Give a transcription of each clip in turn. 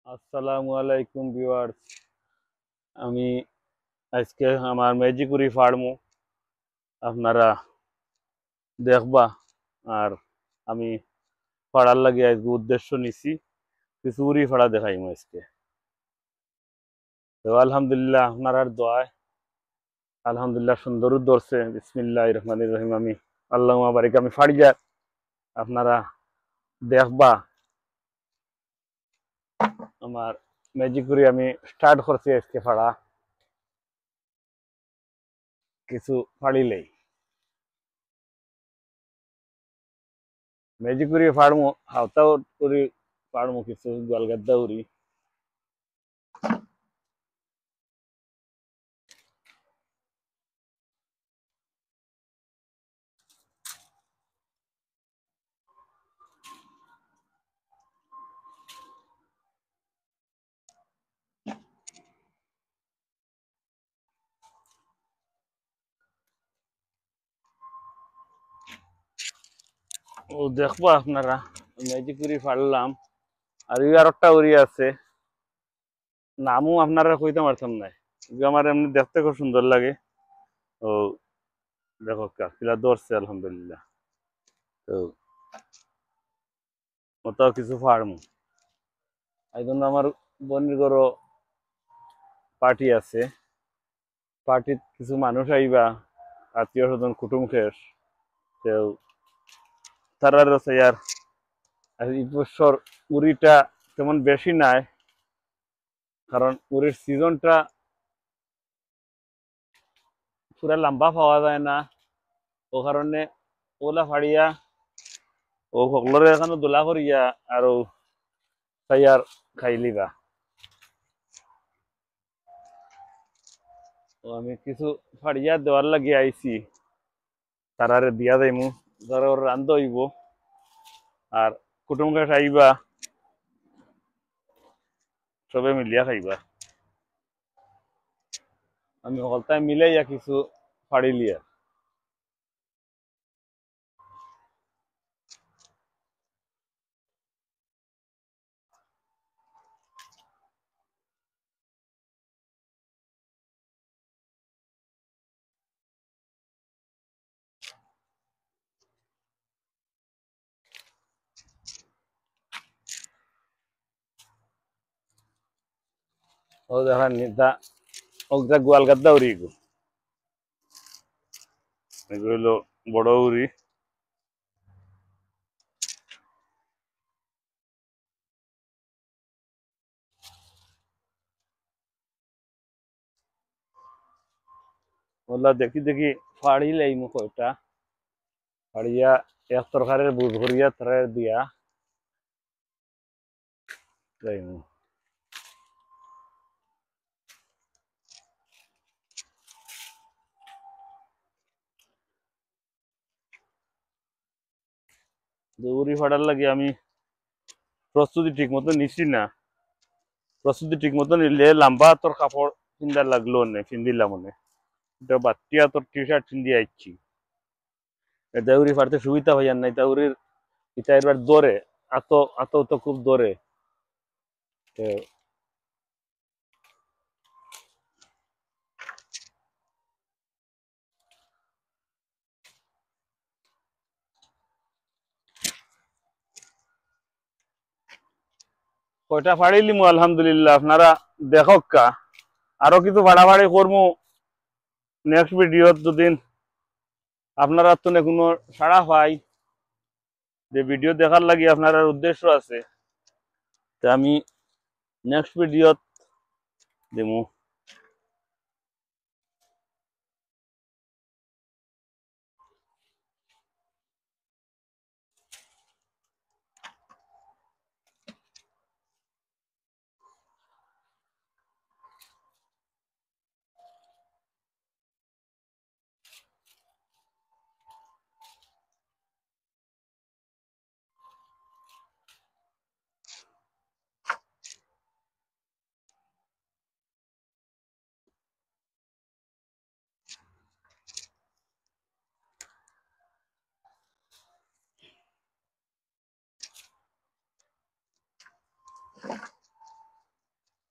আসসালামু আলাইকুম ভিউয়ার্স। আমি আজকে আমার মেজিকুরি ফার্মু আপনারা দেখবা। আর আমি ফাড়ার লাগে আজকে উদ্দেশ্য নিছি কিছু উড়ি ফাড়া দেখাইমু আজকে। তো আলহামদুলিল্লাহ আপনার দোয়ায় আলহামদুলিল্লাহ সুন্দর ধরছে। বিসমিল্লাহির রহমানির রহিম। আমি আল্লাহুম্মা বারিক আমি ফাড়ি যা আপনারা দেখবা। আমার মেজিকুরি আমি স্টার্ট করছি আজকে ফাড়া কিছু ফাড়িলেই মেজিকুরি ফাড়মু হাওতাও উড়ি ফাড়মু কিছু গোয়ালগাদ্দা উড়ি। ও দেখবো আপনারা ম্যাজিক উড়ি ফাড়লাম। আর ওই আর একটা উড়ি আছে, নামও আপনারা কইতে পারতাম না। আমার এমনি দেখতে খুব সুন্দর লাগে। ও দেখো কাকিলা ধরছে আলহামদুলিল্লাহ। তো ওটাও কিছু ফার্ম এই জন্য আমার বনির গরো পার্টি আছে। পার্টির কিছু মানুষ আইবা, আত্মীয় স্বজন কুটুম খেস। তো তারা রয়েছে আর এই বছর উড়িটা তেমন বেশি নাই, কারণ উড়ির সিজনটা পুরা লম্বা পাওয়া যায় না। ও কারণে ওলা ফাড়িয়া ও সকলরে এখানে দোলা করিয়া আর তাইয়ার খাইলিবা। ও আমি কিছু ফাড়িয়া দেওয়ার লাগি আইছি, তারারে দিয়া যাইমু, ধরো ওর রান্ধ হইব। আর কুটুম গাছ আইবা, সবে মিলিয়া খাইবা। আমি সকলটাই মিলাইয়া কিছু ফাড়িলিয়া। ও দেখা নিতা ওটা গোয়াল গাদ্দা উড়ি গো, এগুলো হলো বড় উড়ি। ওগুলা দেখি দেখি ফাড়িলাইমু কয়টা, ফাড়িয়া এক তরকারের বুঝ ভরিয়া তারা দিয়া যাইমু। উড়ি ফাড়ার লাগে আমি প্রস্তুতি ঠিক মতো নিচ্ছি না। প্রস্তুতি ঠিক মতো নিলে লম্বা তোর কাপড় পিন্দার লাগলো নে পিন্দিলাম মনে, এটা বাত্তিয়া তোর টি শার্ট পিন্দি আইছি। দাউরি ফাড়তে সুবিধা হইয়ার নাই, দাউরির এটা এবার দৌড়ে আত আত তো খুব দৌড়ে। কয়টা ফাড়িলিমু আলহামদুলিল্লাহ, আপনারা দেখক কা। আরো কিছু ফাড়াফাড়ি করমু নেক্সট ভিডিও, দুদিন আপনারা তো কোনো সাড়া পাই যে ভিডিও দেখার লাগি আপনার উদ্দেশ্য আছে, তা আমি নেক্সট ভিডিও দেবো।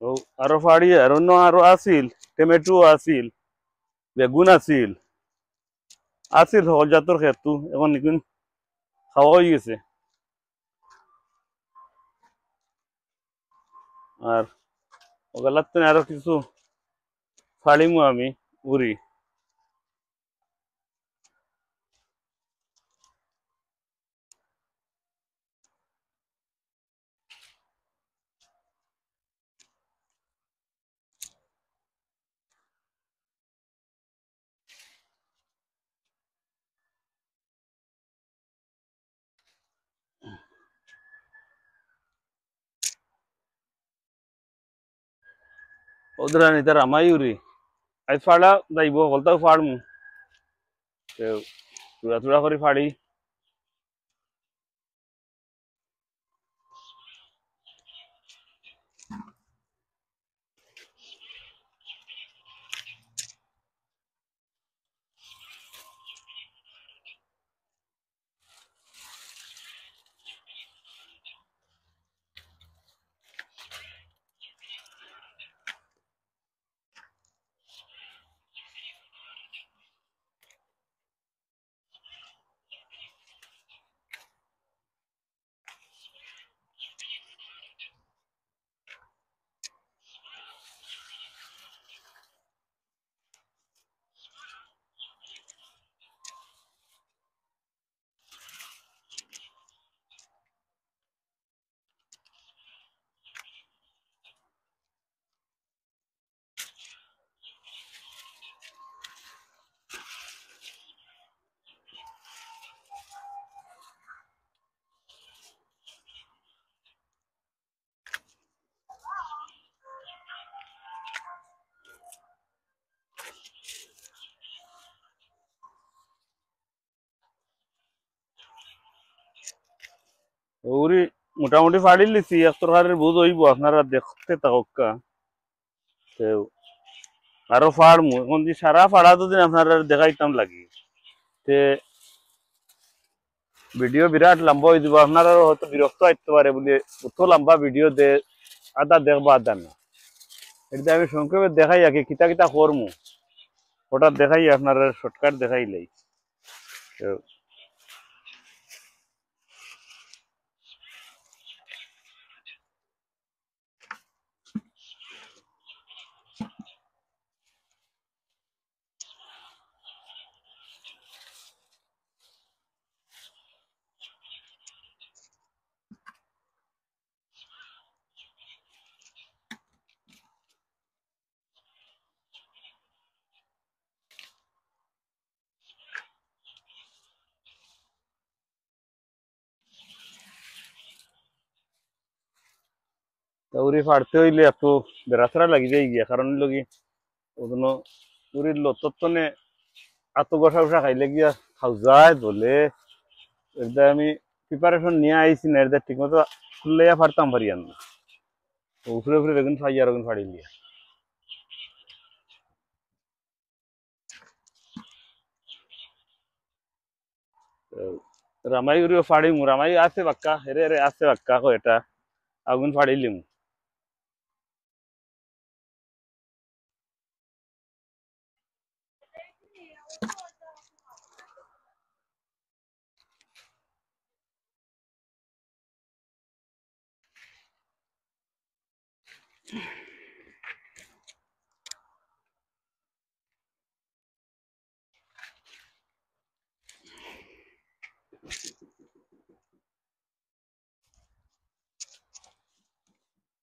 তো আরো ফাড়ি আর অন্য আরো আছিল, টমেটো আছিল, বেগুন আছিল, আছিল সকল জাতর ক্ষেত্র এখন নিকুন খাওয়া হয়ে গেছে। আর ওগুলার তো আরো কিছু ফাড়িমু আমি উড়ি। ওদের নিতার আমাই উড়ি আজ ফাড়া যাইব হলতাও ফাড়মু চূড়া চূড়া করে ফাড়ি। উড়ি মোটামুটি ফাড়ি লিছি এক তরকারির বুঝ হইব আপনারা দেখতে থাকা। আরো ফাড়মু এখন যে সারা ফাড়া যদি আপনারা দেখাইতাম লাগি তে ভিডিও বিরাট লম্বা হয়ে যাব, আপনারা হয়তো বিরক্ত হইতে পারে বলে অত লম্বা ভিডিও দে আধা দেখবো আধা না। এটা আমি সংক্ষেপে দেখাই আগে কিতা কিতা করমু ওটা দেখাই আপনারা শর্টকাট দেখাইলাই। তো উড়ি ফাড়তে হইলে একটু বেড়াচড়া লাগি যায় গিয়া, কারণ লগি ওগুলো উড়ির লতনে আত বসা বসা খাইলে গিয়া খাও যায় বলে এটা আমি প্রিপারেশন নিয়ে আইছি না, এটা ঠিক মতো খুললে ফাড়তাম পারি আর না। উপরে উপরে বেগুন ফাই আর বেগুন ফাড়ি লিয়া রামাই উড়িও ফাড়িমু, রামাই আছে বাক্কা হেরে হেরে আছে বাক্কা কো এটা আগুন ফাড়িলিমু।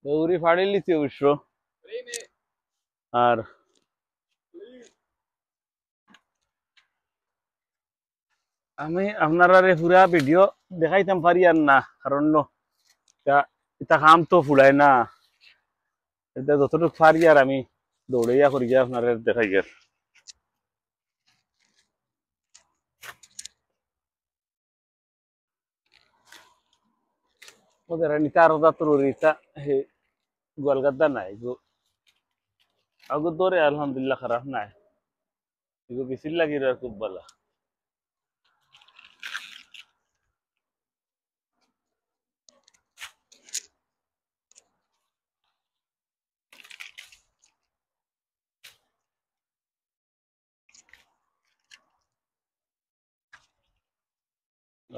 উড়ি ফাড়ি লিছি অবশ্য। আর আমি আপনারা পুরা ভিডিও দেখাইতাম পারি আর না, কারণ এটা এটা কাম তো ফুড়ায় না, এটা যতটুকু পারি আর আমি দৌড়াইয়া করি গিয়া আপনারা দেখাই গিয়া। ওদের নিতা আরো দাঁতর উড়িটা হে গোয়ালগাদ্দা নাই গো, আগো দরে আলহামদুলিল্লাহ খারাপ নাই, এগো বিসির লাগি রে খুব ভালো।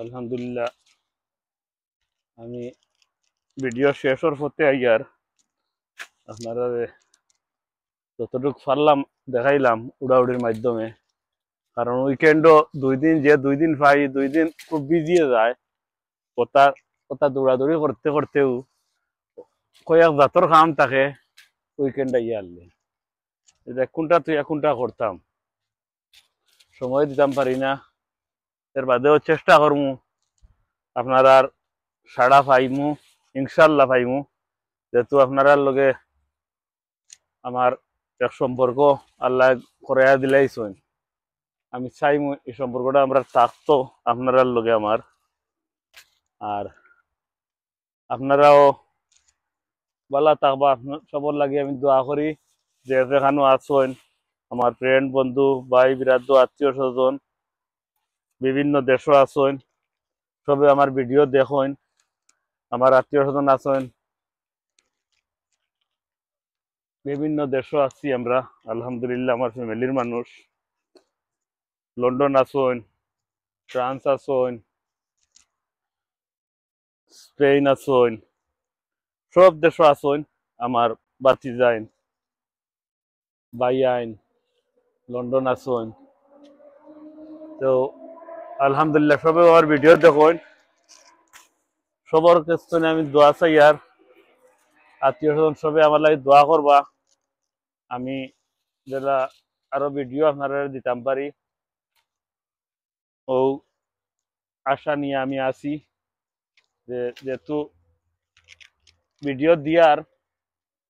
আলহামদুলিল্লাহ আমি ভিডিও শেষের পথে আইয়ার আপনারা যতটুকু পারলাম দেখাইলাম উড়াউড়ির মাধ্যমে। কারণ উইকেন্ডও 2 দিন, যে 2 দিন পাই 2 দিন খুব বিজি যায়। কথা কথা দৌড়াদৌড়ি করতে করতেও কয়েক জাতর কাম থাকে উইকেন্ড আইয়া আনলে, এটা কোনটা তুই কোনটা করতাম সময় দিতাম পারি না। এর বাদেও চেষ্টা করমু আপনারা সাড়া পাইমু, ইনশাল্লাহ পাইমু। যেহেতু আপনার লগে আমার এক সম্পর্ক আল্লাহ করাইয়া দিলাইছেন, আমি চাইমু এই সম্পর্কটা আমরা থাকতো আপনার লগে আমার। আর আপনারাও ভালো থাকবা, সবর লাগে আমি দোয়া করি। যে যেখানে আছেন আমার ফ্রেন্ড বন্ধু ভাই বিরাদ্দ আত্মীয় স্বজন বিভিন্ন দেশও আছেন, সবে আমার ভিডিও দেখেন। আমার আত্মীয় স্বজন আছেন বিভিন্ন দেশও আছি আমরা, আলহামদুলিল্লাহ আমার ফ্যামিলির মানুষ। লন্ডন আছেন, ফ্রান্স আছেন, স্পেন আছেন, সব দেশও আছেন আমার বাতি যাইন ভাই আইন লন্ডন আছেন। তো আলহামদুলিল্লাহ সবে আমার ভিডিও দেখুন, সবার কাছে আমি দোয়া চাই। আর আত্মীয় স্বজন সবে আমার লাগে দোয়া করবা, আমি যেটা আরো ভিডিও আপনারা দিতাম পারি ও আশা নিয়ে আমি আছি। যে যেহেতু ভিডিও দিয়ার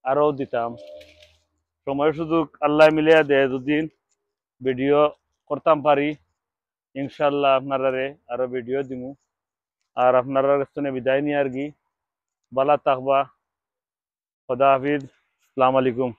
আরো দিতাম, সময় সুযোগ আল্লাহ মিলিয়ে দেয়, যদি ভিডিও করতাম পারি ইনশাল্লাহ আপনারা আরো ভিডিও দিমু। আর আপনারা কাছে বিদায় নিয়ে আর কি, ভালো থাকবা। খোদা হাফিজ, আসসালামু আলাইকুম।